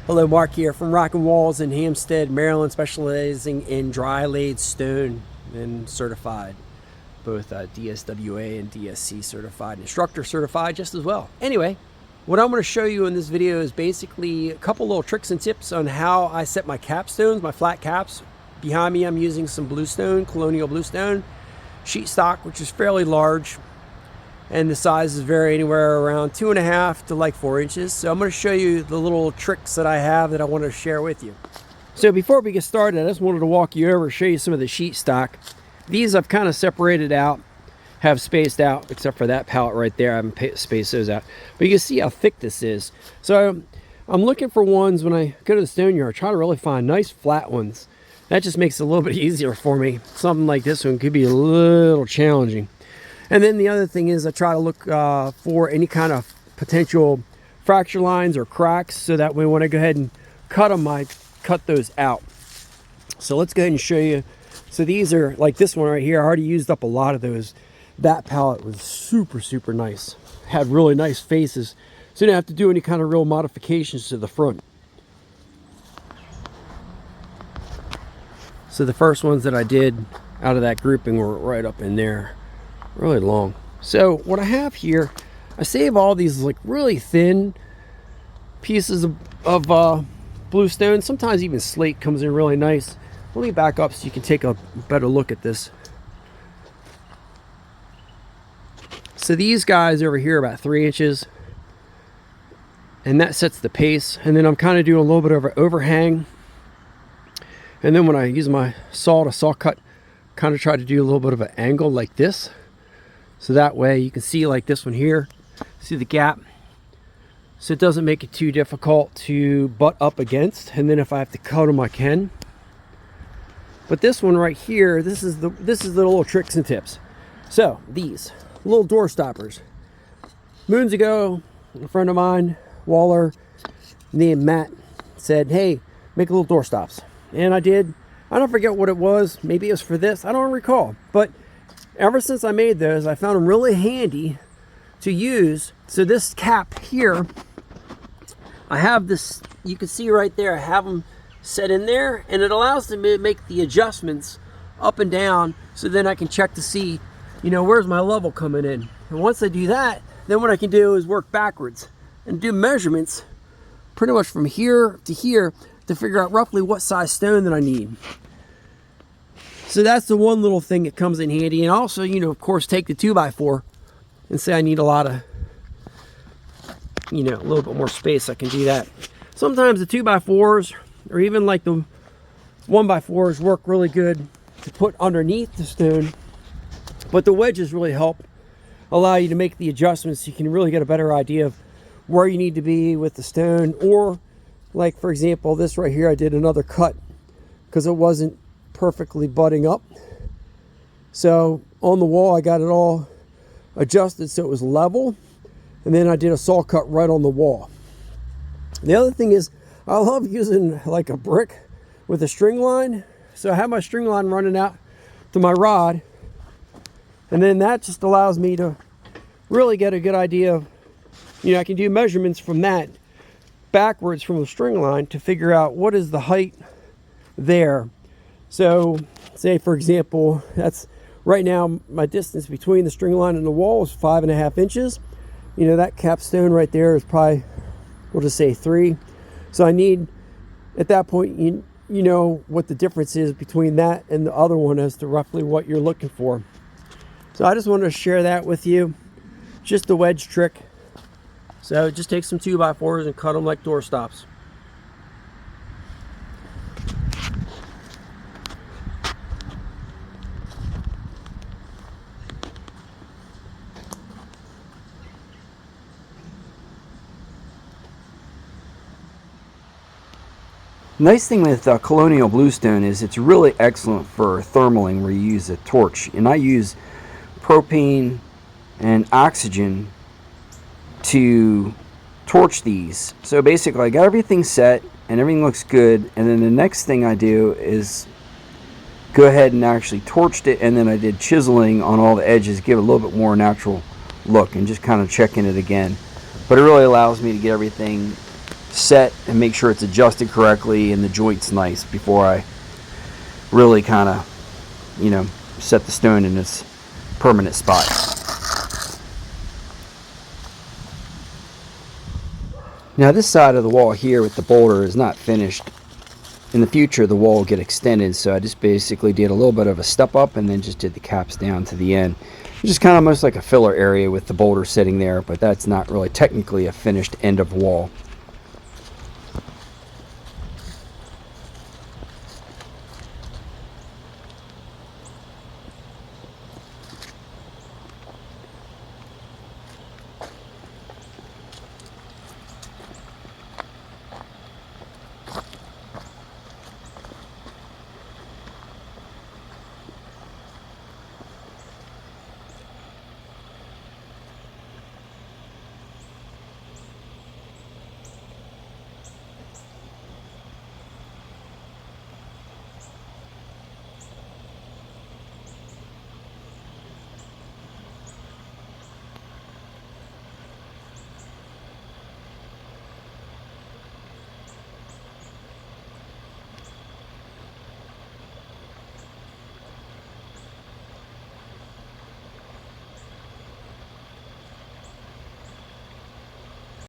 Hello, Mark here from Rockin Walls in Hampstead, Maryland, specializing in dry laid stone and certified, both DSWA and DSC certified, Instructor certified just as well. Anyway, what I'm going to show you in this video is basically a couple little tricks and tips on how I set my capstones, my flat caps. Behind me I'm using some bluestone, colonial bluestone sheet stock, which is fairly large, and the sizes vary anywhere around 2.5 to like 4 inches. So I'm going to show you the little tricks that I have that I want to share with you. So before we get started, I just wanted to walk you over, show you some of the sheet stock. These I've kind of separated out, have spaced out, except for that pallet right there. I haven't spaced those out, but you can see how thick this is. So I'm looking for ones when I go to the stone yard, try to really find nice flat ones. That just makes it a little bit easier for me. Something like this one could be a little challenging. And then the other thing is I try to look for any kind of potential fracture lines or cracks, so that way when I go ahead and cut them, I cut those out. So let's go ahead and show you. So these are like this one right here. I already used up a lot of those. That pallet was super nice. Had really nice faces. So you didn't have to do any kind of real modifications to the front. So the first ones that I did out of that grouping were right up in there. Really long. So what I have here, I save all these like really thin pieces of bluestone. Sometimes even slate comes in really nice. Let me back up so you can take a better look at this. So these guys over here are about 3 inches, and that sets the pace. And then I'm kind of doing a little bit of an overhang, and then when I use my saw to saw cut, kind of try to do a little bit of an angle like this. So that way you can see like this one here, see the gap. So it doesn't make it too difficult to butt up against. And then if I have to cut them, I can. But this one right here, this is the little tricks and tips. So these little door stoppers. Moons ago, a friend of mine, Waller, named Matt, said, hey, make little door stops. And I did. I don't forget what it was. Maybe it was for this. I don't recall. But ever since I made those, I found them really handy to use. So this cap here, I have this, you can see right there, I have them set in there, and it allows them to make the adjustments up and down, so then I can check to see, you know, where's my level coming in. And once I do that, then what I can do is work backwards and do measurements pretty much from here to here to figure out roughly what size stone that I need. So that's the one little thing that comes in handy. And also, you know, of course, take the 2x4 and say I need a lot of, you know, a little bit more space. I can do that. Sometimes the 2x4s or even like the 1x4s work really good to put underneath the stone. But the wedges really help allow you to make the adjustments so you can really get a better idea of where you need to be with the stone. Or like, for example, this right here, I did another cut because it wasn't perfectly butting up. So on the wall I got it all adjusted so it was level, and then I did a saw cut right on the wall. The other thing is I love using like a brick with a string line. So I have my string line running out to my rod, and then that just allows me to really get a good idea of, you know, I can do measurements from that backwards from the string line to figure out what is the height there. So say, for example, that's right now my distance between the string line and the wall is 5.5 inches. You know, that capstone right there is probably, we'll just say 3. So I need, at that point, you know what the difference is between that and the other one as to roughly what you're looking for. So I just wanted to share that with you. Just the wedge trick. So just take some 2x4s and cut them like door stops. Nice thing with colonial bluestone is it's really excellent for thermaling, where you use a torch. And I use propane and oxygen to torch these. So basically I got everything set and everything looks good, and then the next thing I do is go ahead and actually torched it, and then I did chiseling on all the edges, give it a little bit more natural look, and just kind of checking it again. But it really allows me to get everything set and make sure it's adjusted correctly and the joint's nice before I really kind of, you know, set the stone in its permanent spot. Now this side of the wall here with the boulder is not finished. In the future the wall will get extended, so I just basically did a little bit of a step up and then just did the caps down to the end. It's just kind of almost like a filler area with the boulder sitting there, but that's not really technically a finished end of wall.